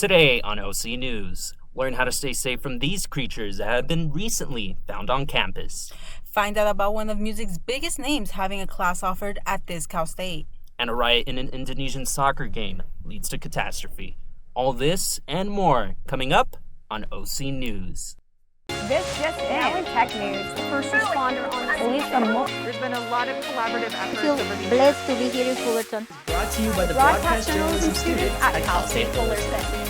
Today on OC News, learn how to stay safe from these creatures that have been recently found on campus. Find out about one of music's biggest names having a class offered at this Cal State. And a riot in an Indonesian soccer game leads to catastrophe. All this and more coming up on OC News. This just now in tech news, the first responder on the scene. There's been a lot of collaborative efforts I feel over the blessed to be here in Fullerton. Brought to you by the broadcast journalism students at Cal State Fullerton.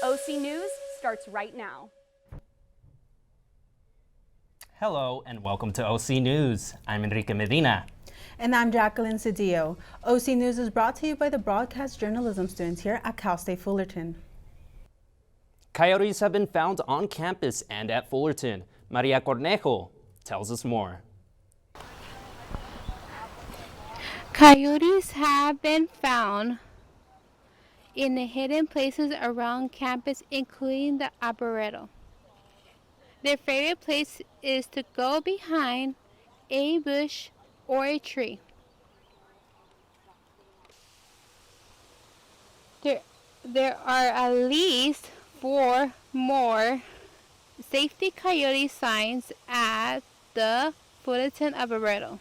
OC News starts right now. Hello and welcome to OC News. I'm Enrique Medina. And I'm Jacqueline Cedillo. OC News is brought to you by the broadcast journalism students here at Cal State Fullerton. Coyotes have been found on campus and at Fullerton. Maria Cornejo tells us more. Coyotes have been found in the hidden places around campus, including the arboretum. Their favorite place is to go behind a bush or a tree. There are at least 4 more safety coyote signs at the Fullerton Arboretum.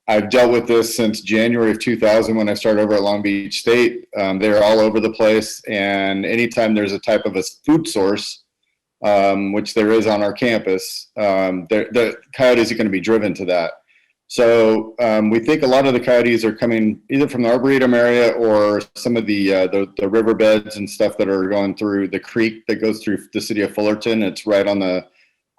I've dealt with this since January of 2000 when I started over at Long Beach State. They're all over the place, and anytime there's a type of a food source, which there is on our campus, the coyotes are going to be driven to that. So we think a lot of the coyotes are coming either from the Arboretum area or some of the riverbeds and stuff that are going through the creek that goes through the city of Fullerton. It's right on the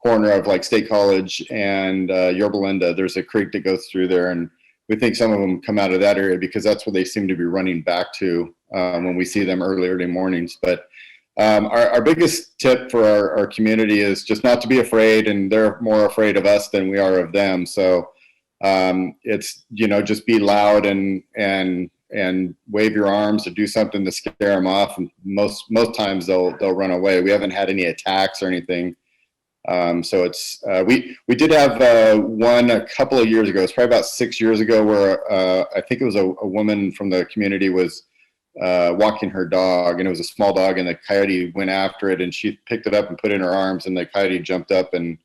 corner of like State College and Yorba Linda. There's a creek that goes through there, and we think some of them come out of that area because that's where they seem to be running back to when we see them early mornings. But our biggest tip for our community is just not to be afraid, and they're more afraid of us than we are of them. So it's, just be loud and wave your arms or do something to scare them off. And most times they'll run away. We haven't had any attacks or anything. So it's we did have one a couple of years ago. It's probably about 6 years ago where I think it was a woman from the community was walking her dog, and it was a small dog, and the coyote went after it, and she picked it up and put it in her arms, and the coyote jumped up and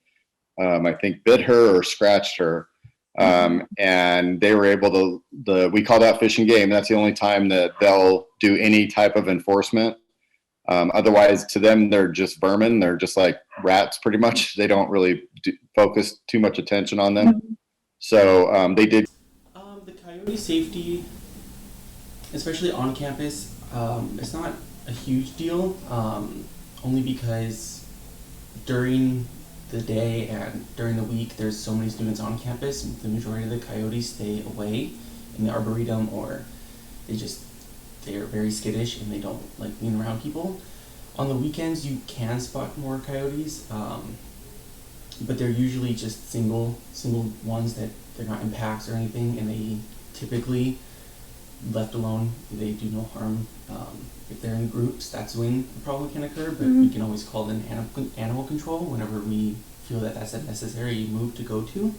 I think bit her or scratched her. And they were able to, we call that fish and game. That's the only time that they'll do any type of enforcement. Otherwise, to them, they're just vermin. They're just like rats, pretty much. They don't really focus too much attention on them. So they did. The coyote safety, especially on campus, it's not a huge deal, only because during the day and during the week there's so many students on campus, and the majority of the coyotes stay away in the arboretum, or they're very skittish and they don't like being around people. On the weekends you can spot more coyotes, but they're usually just single ones that they're not in packs or anything, and they typically, left alone, they do no harm. If they're in groups, that's when the problem can occur, but we can always call in animal control whenever we feel that that's a necessary move to go to.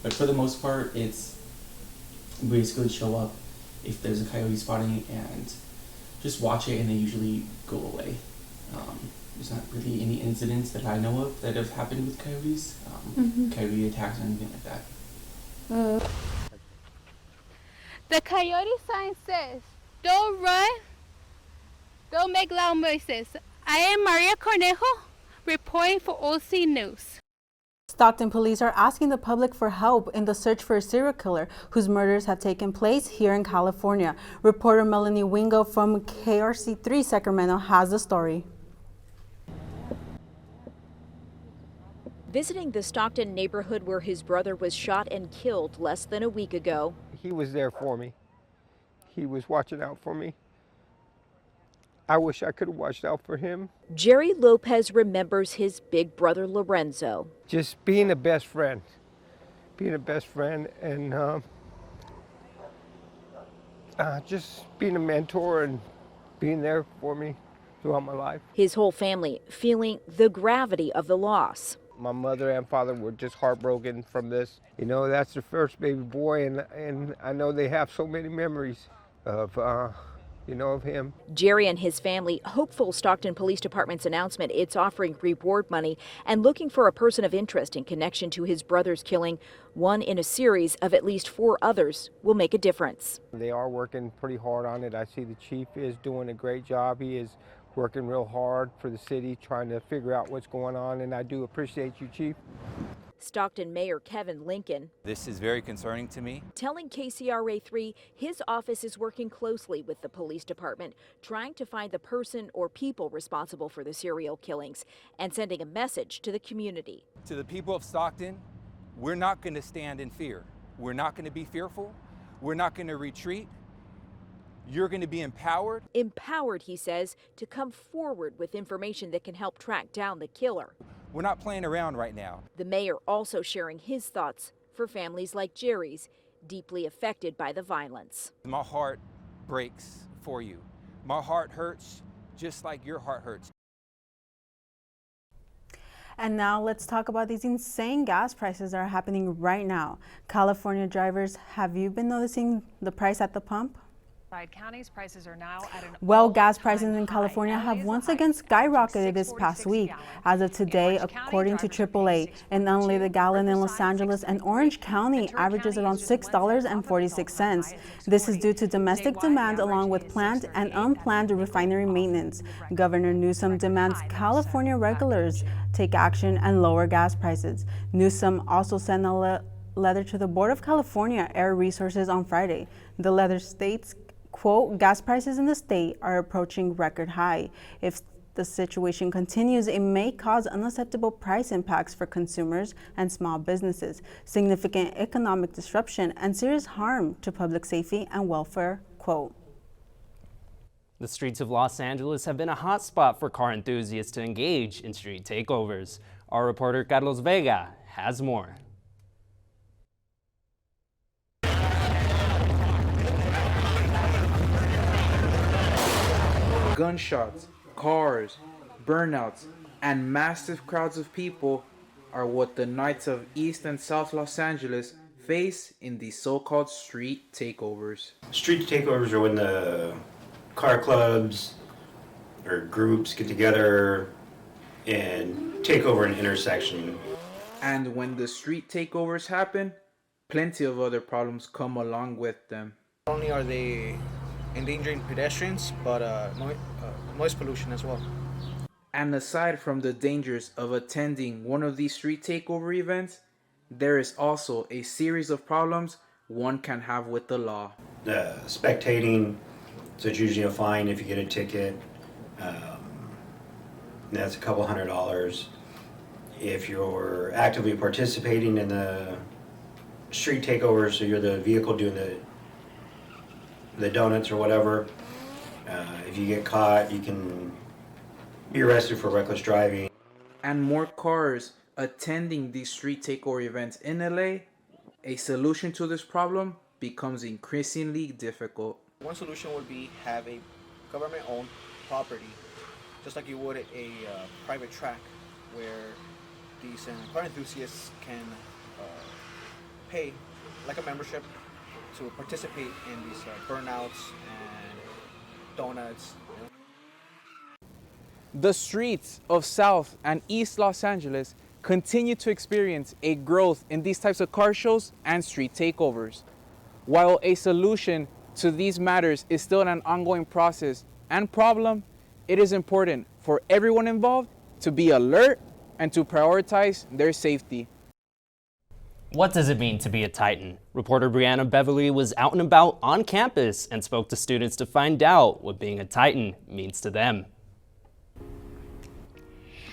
But for the most part, it's basically show up if there's a coyote spotting and just watch it, and they usually go away. There's not really any incidents that I know of that have happened with coyotes, coyote attacks or anything like that. The coyote sign says, "Don't run, don't make loud noises." I am Maria Cornejo, reporting for OC News. Stockton police are asking the public for help in the search for a serial killer whose murders have taken place here in California. Reporter Melanie Wingo from KRC3 Sacramento has the story. Visiting the Stockton neighborhood where his brother was shot and killed less than a week ago. He was there for me. He was watching out for me. I wish I could have watched out for him. Jerry Lopez remembers his big brother Lorenzo. Just being a best friend. And just being a mentor and being there for me throughout my life. His whole family feeling the gravity of the loss. My mother and father were just heartbroken from this. You know, that's the first baby boy, and I know they have so many memories of, of him. Jerry and his family hopeful Stockton Police Department's announcement it's offering reward money and looking for a person of interest in connection to his brother's killing, one in a series of at least 4 others, will make a difference. They are working pretty hard on it. I see the chief is doing a great job. He is working real hard for the city, trying to figure out what's going on, and I do appreciate you, Chief. Stockton Mayor Kevin Lincoln. This is very concerning to me. Telling KCRA3 his office is working closely with the police department, trying to find the person or people responsible for the serial killings and sending a message to the community. To the people of Stockton, we're not going to stand in fear. We're not going to be fearful. We're not going to retreat. You're going to be empowered. Empowered, he says, to come forward with information that can help track down the killer. We're not playing around right now. The mayor also sharing his thoughts for families like Jerry's, deeply affected by the violence. My heart breaks for you. My heart hurts just like your heart hurts. And now let's talk about these insane gas prices that are happening right now. California drivers, have you been noticing the price at the pump? Counties prices are now at an Well, gas prices in California have once again skyrocketed this past week. As of today, according to AAA, an unleaded gallon in Los Angeles and Orange County averages around $6.46. This is due to domestic demand along with planned and unplanned refinery maintenance. Governor Newsom demands California regulars take action and lower gas prices. Newsom also sent a letter to the Board of California Air Resources on Friday. The letter states, quote, gas prices in the state are approaching record high. If the situation continues, it may cause unacceptable price impacts for consumers and small businesses, significant economic disruption, and serious harm to public safety and welfare, quote. The streets of Los Angeles have been a hotspot for car enthusiasts to engage in street takeovers. Our reporter Carlos Vega has more. Gunshots, cars, burnouts, and massive crowds of people are what the Knights of East and South Los Angeles face in these so-called street takeovers. Street takeovers are when the car clubs or groups get together and take over an intersection. And when the street takeovers happen, plenty of other problems come along with them. Not only are they endangering pedestrians, but noise pollution as well. And aside from the dangers of attending one of these street takeover events, there is also a series of problems one can have with the law. Spectating, so it's usually a fine if you get a ticket. That's a couple $100. If you're actively participating in the street takeover, so you're the vehicle doing the donuts or whatever, if you get caught, you can be arrested for reckless driving. And more cars attending these street takeover events in LA, a solution to this problem becomes increasingly difficult. One solution would be have a government-owned property, just like you would a private track, where these car enthusiasts can pay like a membership to participate in these burnouts and donuts. The streets of South and East Los Angeles continue to experience a growth in these types of car shows and street takeovers. While a solution to these matters is still an ongoing process and problem, it is important for everyone involved to be alert and to prioritize their safety. What does it mean to be a Titan? Reporter Brianna Beverly was out and about on campus and spoke to students to find out what being a Titan means to them.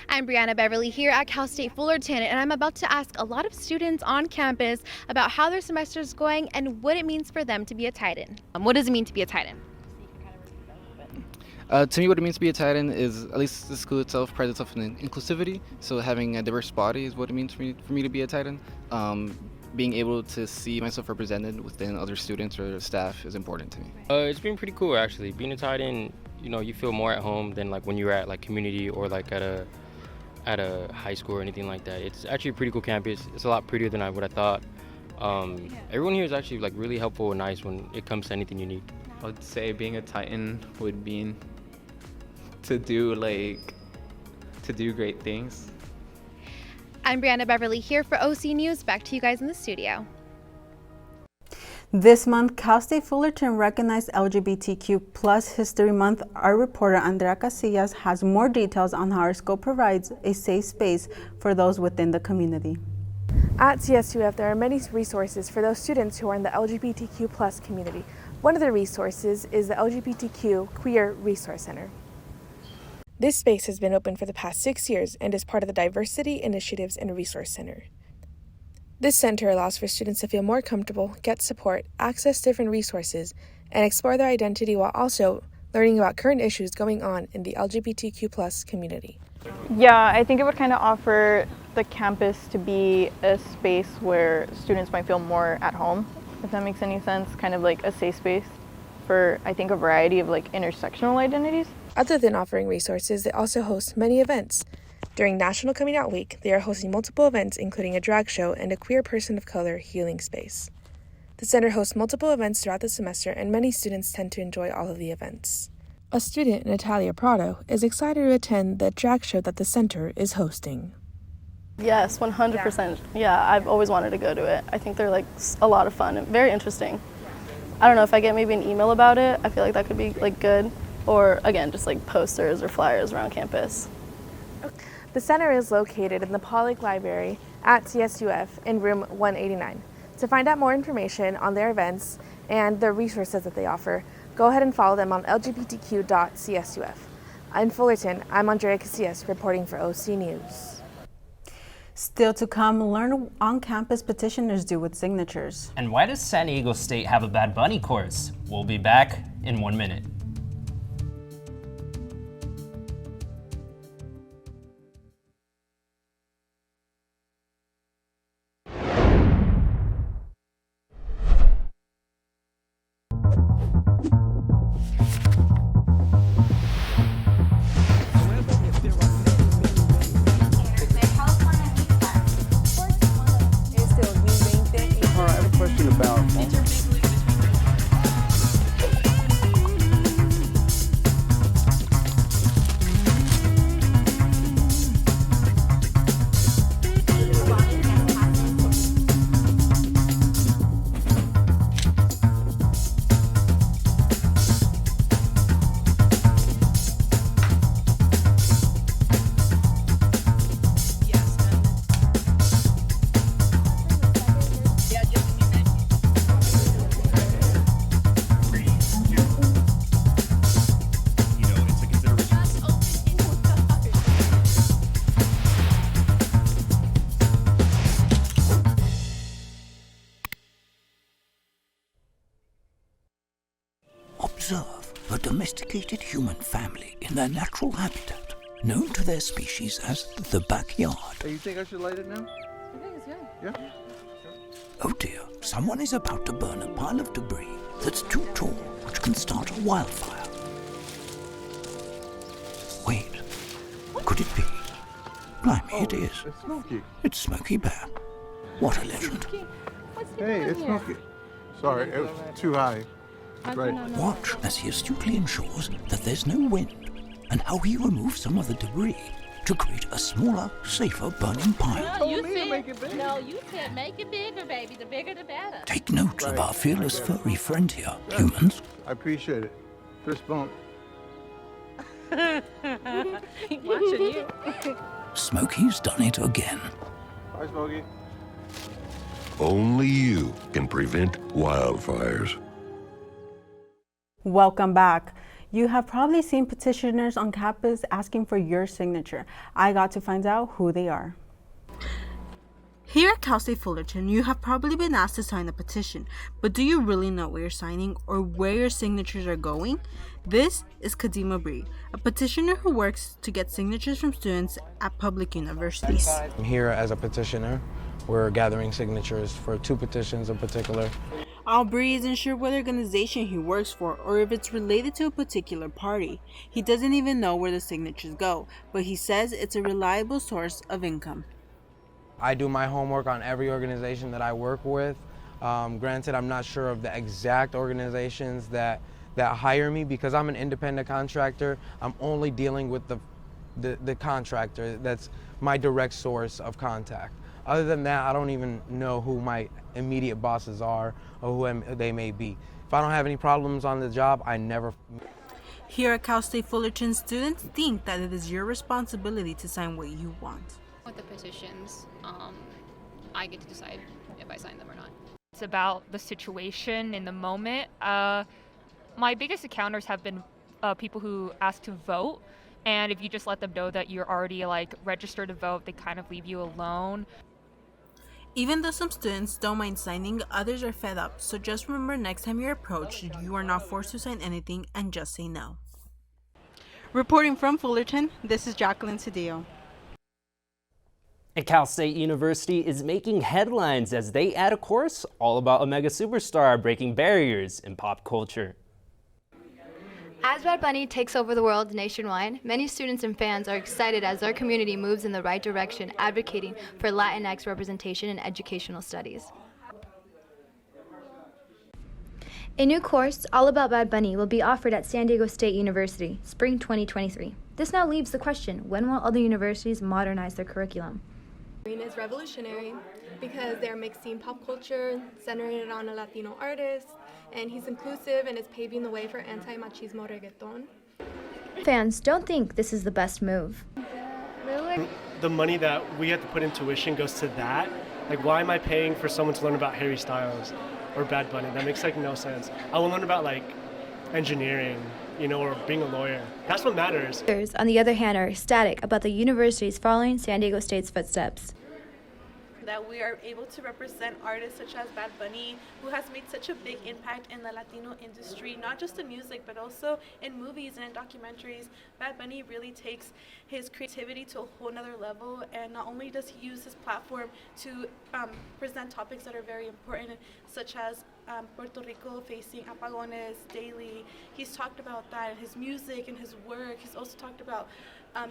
I'm Brianna Beverly here at Cal State Fullerton, and I'm about to ask a lot of students on campus about how their semester is going and what it means for them to be a Titan. What does it mean to be a Titan? To me, what it means to be a Titan is, at least the school itself prides itself in inclusivity. So having a diverse body is what it means for me to be a Titan. Being able to see myself represented within other students or staff is important to me. It's been pretty cool, actually. Being a Titan, you know, you feel more at home than like when you're at like community or like at a at a high school or anything like that. It's actually a pretty cool campus. It's a lot prettier than what I thought. Everyone here is actually like really helpful and nice when it comes to anything you need. I would say being a Titan would mean to do great things. I'm Brianna Beverly here for OC News. Back to you guys in the studio. This month, Cal State Fullerton recognized LGBTQ plus History Month. Our reporter Andrea Casillas has more details on how our school provides a safe space for those within the community. At CSUF, there are many resources for those students who are in the LGBTQ plus community. One of the resources is the LGBTQ Queer Resource Center. This space has been open for the past 6 years and is part of the Diversity Initiatives and Resource Center. This center allows for students to feel more comfortable, get support, access different resources, and explore their identity while also learning about current issues going on in the LGBTQ plus community. Yeah, I think it would kind of offer the campus to be a space where students might feel more at home, if that makes any sense, kind of like a safe space for, I think, a variety of like intersectional identities. Other than offering resources, they also host many events. During National Coming Out Week, they are hosting multiple events, including a drag show and a queer person of color healing space. The center hosts multiple events throughout the semester, and many students tend to enjoy all of the events. A student, Natalia Prado, is excited to attend the drag show that the center is hosting. Yes, 100%. Yeah, I've always wanted to go to it. I think they're like a lot of fun and very interesting. I don't know, if I get maybe an email about it, I feel like that could be like good. Or again, just like posters or flyers around campus. The center is located in the Pollock Library at CSUF in room 189. To find out more information on their events and the resources that they offer, go ahead and follow them on lgbtq.csuf. In Fullerton, I'm Andrea Casillas reporting for OC News. Still to come, learn on-campus petitioners do with signatures. And why does San Diego State have a Bad Bunny course? We'll be back in 1 minute. Observe a domesticated human family in their natural habitat, known to their species as the backyard. Hey, you think I should light it now? I think it's good. Yeah. Oh dear, someone is about to burn a pile of debris that's too tall, which can start a wildfire. Wait, could it be? Blimey, it is. It's Smokey. It's Smokey Bear. What a legend. Hey, it's Smokey. Sorry, it was too high. Right. Watch as he astutely ensures that there's no wind, and how he removes some of the debris to create a smaller, safer burning pile. No, you said make it bigger, baby. The bigger the better. Take note of our fearless furry friend here, humans. I appreciate it. Fist bump. Watching you. Smokey's done it again. Bye, Smokey. Only you can prevent wildfires. Welcome back. You have probably seen petitioners on campus asking for your signature. I got to find out who they are. Here at Cal State Fullerton, you have probably been asked to sign a petition, but do you really know what you're signing or where your signatures are going? This is Kadima Bree, a petitioner who works to get signatures from students at public universities. I'm here as a petitioner. We're gathering signatures for 2 petitions in particular. Aubrey isn't sure what organization he works for or if it's related to a particular party. He doesn't even know where the signatures go, but he says it's a reliable source of income. I do my homework on every organization that I work with. Granted, I'm not sure of the exact organizations that hire me because I'm an independent contractor. I'm only dealing with the contractor. That's my direct source of contact. Other than that, I don't even know who my immediate bosses are or who they may be. If I don't have any problems on the job, I never. Here at Cal State Fullerton, students think that it is your responsibility to sign what you want. With the petitions, I get to decide if I sign them or not. It's about the situation in the moment. My biggest encounters have been people who ask to vote, and if you just let them know that you're already registered to vote, they kind of leave you alone. Even though some students don't mind signing, others are fed up. So just remember, next time you're approached, you are not forced to sign anything and just say no. Reporting from Fullerton, this is Jacqueline Cedillo. And Cal State University is making headlines as they add a course all about a mega superstar breaking barriers in pop culture. As Bad Bunny takes over the world nationwide, many students and fans are excited as our community moves in the right direction, advocating for Latinx representation in educational studies. A new course all about Bad Bunny will be offered at San Diego State University, spring 2023. This now leaves the question, when will other universities modernize their curriculum? Is revolutionary because they're mixing pop culture, centering it on a Latino artist, and he's inclusive and is paving the way for anti-machismo reggaeton. Fans don't think this is the best move. The money that we have to put in tuition goes to that. Why am I paying for someone to learn about Harry Styles or Bad Bunny? That makes no sense. I will learn about engineering, or being a lawyer. That's what matters. Others, on the other hand, are ecstatic about the universities following San Diego State's footsteps. That we are able to represent artists such as Bad Bunny, who has made such a big impact in the Latino industry, not just in music, but also in movies and in documentaries. Bad Bunny really takes his creativity to a whole nother level, and not only does he use his platform to present topics that are very important, such as Puerto Rico facing apagones daily. He's talked about that in his music and his work. He's also talked about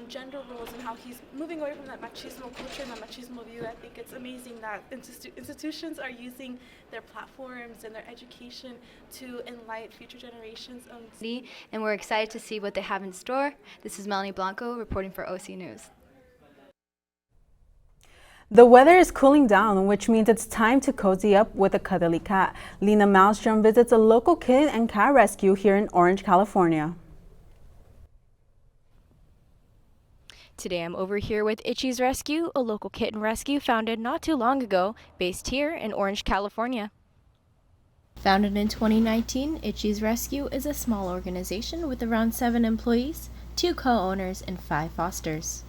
gender roles and how he's moving away from that machismo culture and that machismo view. I think it's amazing that institutions are using their platforms and their education to enlighten future generations. And we're excited to see what they have in store. This is Melanie Blanco reporting for OC News. The weather is cooling down, which means it's time to cozy up with a cuddly cat. Lena Malmstrom visits a local kitten and cat rescue here in Orange, California. Today I'm over here with Itchy's Rescue, a local kitten rescue founded not too long ago, based here in Orange, California. Founded in 2019, Itchy's Rescue is a small organization with around 7 employees, 2 co-owners, and 5 fosters.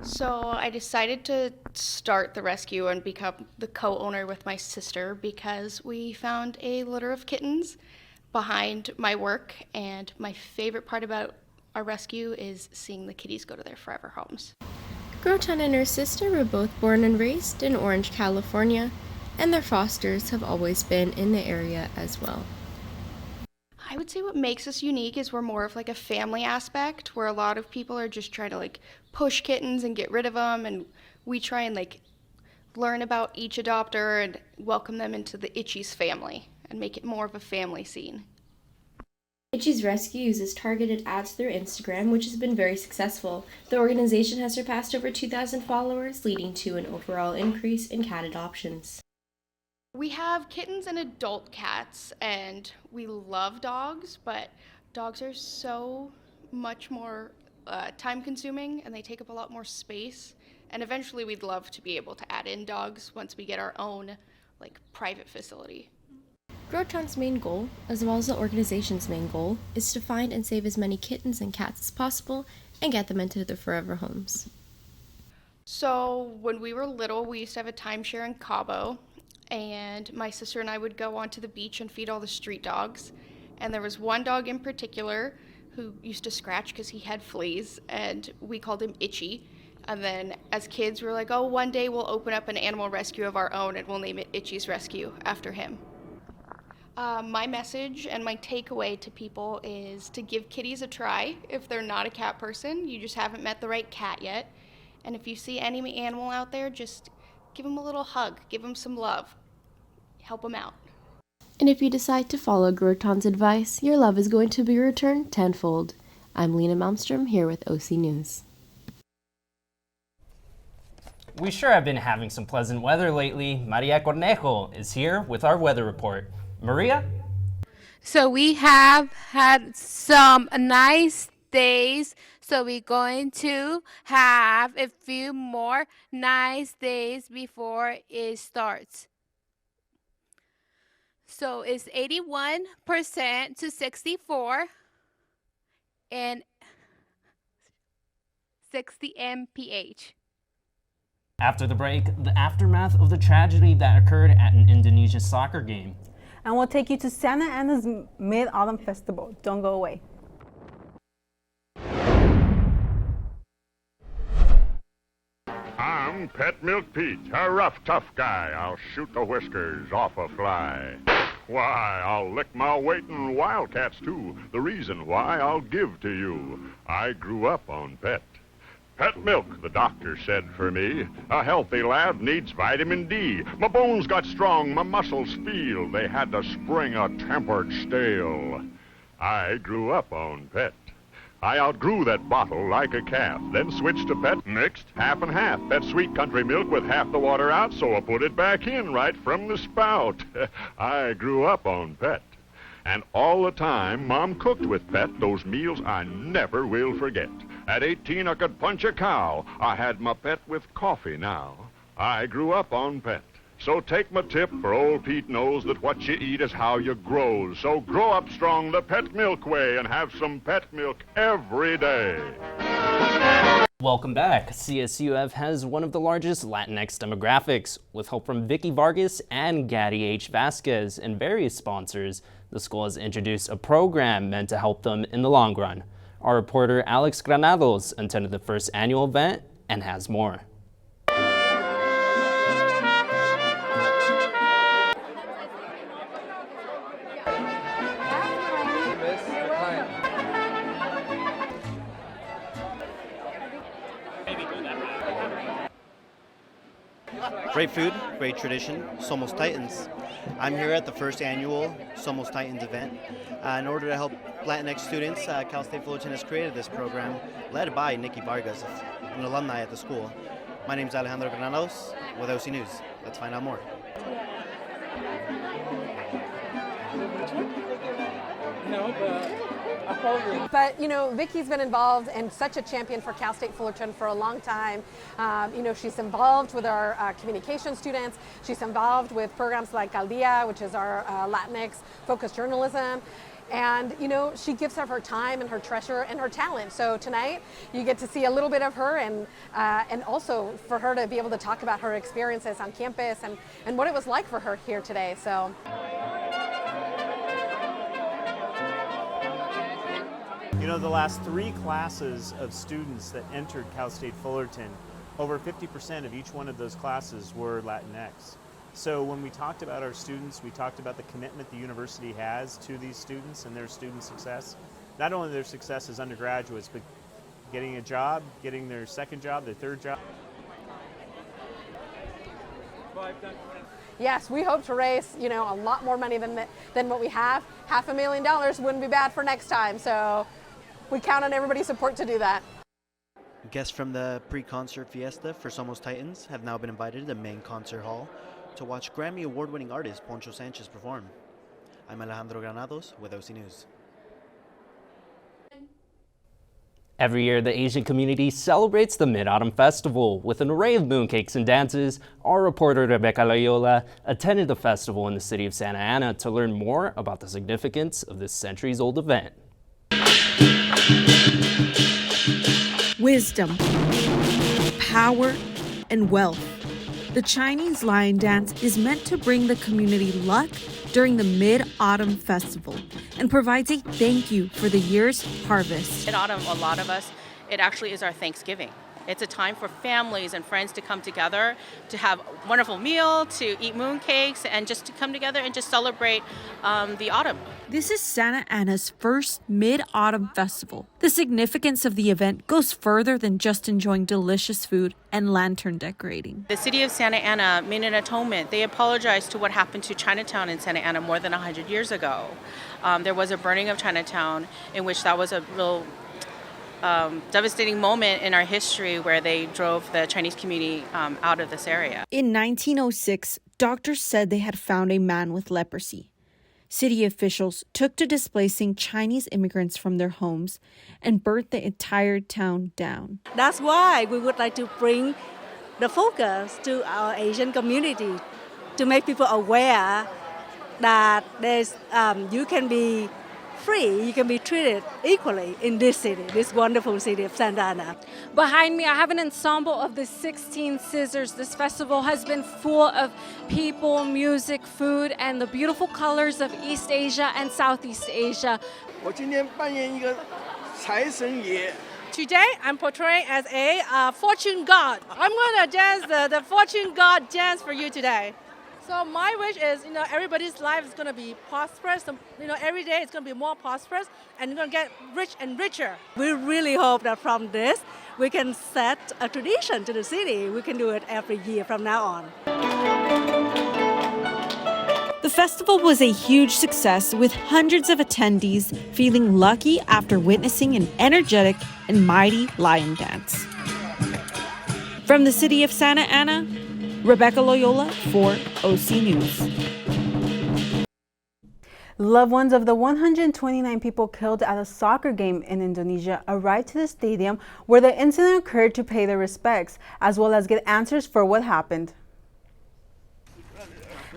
So I decided to start the rescue and become the co-owner with my sister because we found a litter of kittens behind my work, and my favorite part about our rescue is seeing the kitties go to their forever homes. Groton and her sister were both born and raised in Orange, California, and their fosters have always been in the area as well. I would say what makes us unique is we're more of a family aspect, where a lot of people are just trying to push kittens and get rid of them, and we try and learn about each adopter and welcome them into the Itchy's family and make it more of a family scene. Itchy's Rescue uses targeted ads through Instagram, which has been very successful. The organization has surpassed over 2,000 followers, leading to an overall increase in cat adoptions. We have kittens and adult cats, and we love dogs, but dogs are so much more time-consuming, and they take up a lot more space. And eventually we'd love to be able to add in dogs once we get our own private facility. Groton's main goal, as well as the organization's main goal, is to find and save as many kittens and cats as possible and get them into their forever homes. So when we were little, we used to have a timeshare in Cabo, and my sister and I would go onto the beach and feed all the street dogs. And there was one dog in particular who used to scratch because he had fleas, and we called him Itchy. And then as kids, we were like, oh, one day we'll open up an animal rescue of our own and we'll name it Itchy's Rescue after him. My message and my takeaway to people is to give kitties a try. If they're not a cat person, you just haven't met the right cat yet. And if you see any animal out there, just give them a little hug, give them some love, help them out. And if you decide to follow Groton's advice, your love is going to be returned tenfold. I'm Lena Malmstrom here with OC News. We sure have been having some pleasant weather lately. Maria Cornejo is here with our weather report. Maria? So we have had some nice days. So we're going to have a few more nice days before it starts. So it's 81% to 64 and 60 mph. After the break, the aftermath of the tragedy that occurred at an Indonesian soccer game. And we'll take you to Santa Ana's Mid-Autumn Festival. Don't go away. I'm Pet Milk Pete, a rough, tough guy. I'll shoot the whiskers off a fly. Why, I'll lick my weight in wildcats, too. The reason why I'll give to you. I grew up on Pet. Pet milk, the doctor said for me. A healthy lad needs vitamin D. My bones got strong, my muscles feel. They had to spring a tempered stale. I grew up on Pet. I outgrew that bottle like a calf, then switched to Pet, mixed half and half. That sweet country milk with half the water out, so I put it back in right from the spout. I grew up on Pet. And all the time, Mom cooked with Pet those meals I never will forget. At 18, I could punch a cow. I had my Pet with coffee now. I grew up on Pet. So take my tip, for old Pete knows that what you eat is how you grow. So grow up strong the Pet Milk way and have some Pet milk every day. Welcome back. CSUF has one of the largest Latinx demographics. With help from Vicky Vargas and Gaddy H. Vasquez and various sponsors, the school has introduced a program meant to help them in the long run. Our reporter Alex Granados attended the first annual event and has more. Great food, great tradition, Somos Titans. I'm here at the first annual Somos Titans event. In order to help Latinx students, Cal State Fullerton has created this program led by Nikki Vargas, an alumni at the school. My name is Alejandro Granados with OC News. Let's find out more. But, you know, Vicky's been involved and such a champion for Cal State Fullerton for a long time. You know, she's involved with our communication students. She's involved with programs like Al Dia, which is our Latinx-focused journalism. And, you know, she gives of her time and her treasure and her talent. So tonight, you get to see a little bit of her and also for her to be able to talk about her experiences on campus and what it was like for her here today. So. You know, the last 3 classes of students that entered Cal State Fullerton, over 50% of each one of those classes were Latinx. So when we talked about our students, we talked about the commitment the university has to these students and their student success. Not only their success as undergraduates, but getting a job, getting their second job, their third job. Yes, we hope to raise, you know, a lot more money than what we have. $500,000 wouldn't be bad for next time. So we count on everybody's support to do that. Guests from the pre-concert fiesta for Somos Titans have now been invited to the main concert hall to watch Grammy award-winning artist Poncho Sanchez perform. I'm Alejandro Granados with OC News. Every year, the Asian community celebrates the Mid-Autumn Festival with an array of mooncakes and dances. Our reporter Rebecca Loyola attended the festival in the city of Santa Ana to learn more about the significance of this centuries-old event. Wisdom, power, and wealth. The Chinese lion dance is meant to bring the community luck during the Mid-Autumn Festival and provides a thank you for the year's harvest. In autumn, a lot of us, it actually is our Thanksgiving. It's a time for families and friends to come together, to have a wonderful meal, to eat mooncakes, and just to come together and just celebrate the autumn. This is Santa Ana's first Mid-Autumn Festival. The significance of the event goes further than just enjoying delicious food and lantern decorating. The city of Santa Ana made an atonement. They apologized to what happened to Chinatown in Santa Ana more than 100 years ago. There was a burning of Chinatown in which that was a real devastating moment in our history where they drove the Chinese community out of this area. In 1906, doctors said they had found a man with leprosy. City officials took to displacing Chinese immigrants from their homes and burnt the entire town down. That's why we would like to bring the focus to our Asian community to make people aware that you can be free, you can be treated equally in this city, this wonderful city of Santa Ana. Behind me, I have an ensemble of the 16 Scissors. This festival has been full of people, music, food, and the beautiful colors of East Asia and Southeast Asia. Today, I'm portraying as a fortune god. I'm going to dance the fortune god dance for you today. So my wish is, everybody's life is going to be prosperous. Every day it's going to be more prosperous and you're going to get rich and richer. We really hope that from this, we can set a tradition to the city. We can do it every year from now on. The festival was a huge success with hundreds of attendees feeling lucky after witnessing an energetic and mighty lion dance. From the city of Santa Ana, Rebecca Loyola for OC News. Loved ones of the 129 people killed at a soccer game in Indonesia arrived to the stadium where the incident occurred to pay their respects, as well as get answers for what happened.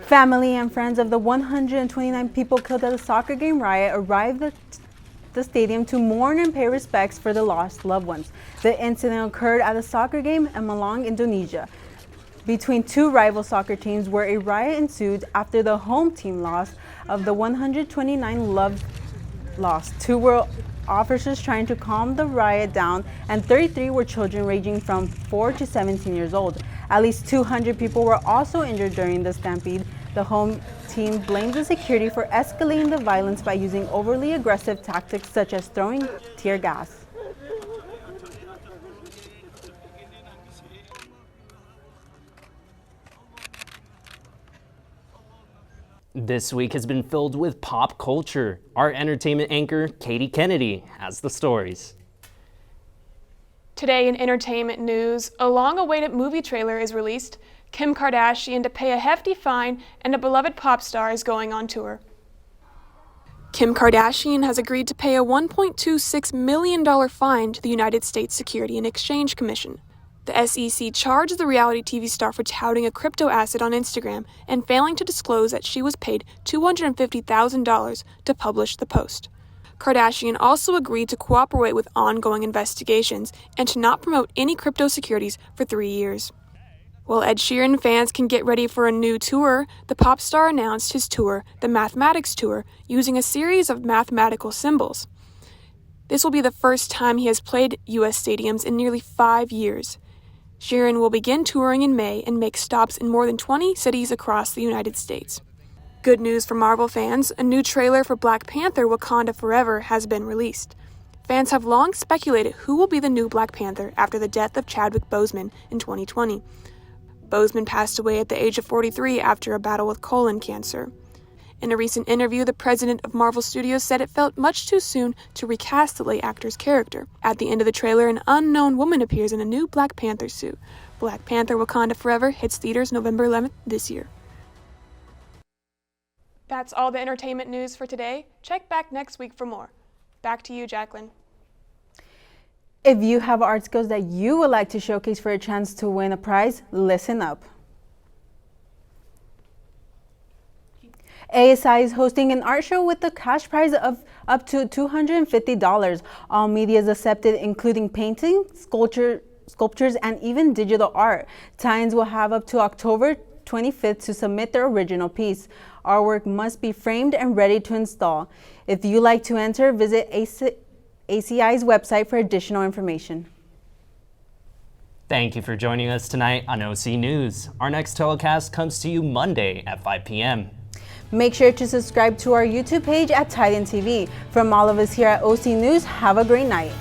Family and friends of the 129 people killed at a soccer game riot arrived at the stadium to mourn and pay respects for the lost loved ones. The incident occurred at a soccer game in Malang, Indonesia, between two rival soccer teams, where a riot ensued after the home team lost. Of the 129 lost, 2 were officers trying to calm the riot down, and 33 were children ranging from 4 to 17 years old. At least 200 people were also injured during the stampede. The home team blamed the security for escalating the violence by using overly aggressive tactics such as throwing tear gas. This week has been filled with pop culture. Our entertainment anchor, Katie Kennedy, has the stories. Today in entertainment news, a long-awaited movie trailer is released. Kim Kardashian to pay a hefty fine, and a beloved pop star is going on tour. Kim Kardashian has agreed to pay a $1.26 million fine to the United States Securities and Exchange Commission. The SEC charged the reality TV star for touting a crypto asset on Instagram and failing to disclose that she was paid $250,000 to publish the post. Kardashian also agreed to cooperate with ongoing investigations and to not promote any crypto securities for 3 years. While Ed Sheeran fans can get ready for a new tour, the pop star announced his tour, the Mathematics Tour, using a series of mathematical symbols. This will be the first time he has played U.S. stadiums in nearly 5 years. Sheeran will begin touring in May and make stops in more than 20 cities across the United States. Good news for Marvel fans, a new trailer for Black Panther: Wakanda Forever has been released. Fans have long speculated who will be the new Black Panther after the death of Chadwick Boseman in 2020. Boseman passed away at the age of 43 after a battle with colon cancer. In a recent interview, the president of Marvel Studios said it felt much too soon to recast the late actor's character. At the end of the trailer, an unknown woman appears in a new Black Panther suit. Black Panther: Wakanda Forever hits theaters November 11th this year. That's all the entertainment news for today. Check back next week for more. Back to you, Jacqueline. If you have art skills that you would like to showcase for a chance to win a prize, listen up. ASI is hosting an art show with a cash prize of up to $250. All media is accepted, including painting, sculptures, and even digital art. Tie-ins will have up to October 25th to submit their original piece. Artwork must be framed and ready to install. If you like to enter, visit ACI's website for additional information. Thank you for joining us tonight on OC News. Our next telecast comes to you Monday at 5 p.m. Make sure to subscribe to our YouTube page at Titan TV. From all of us here at OC News, have a great night.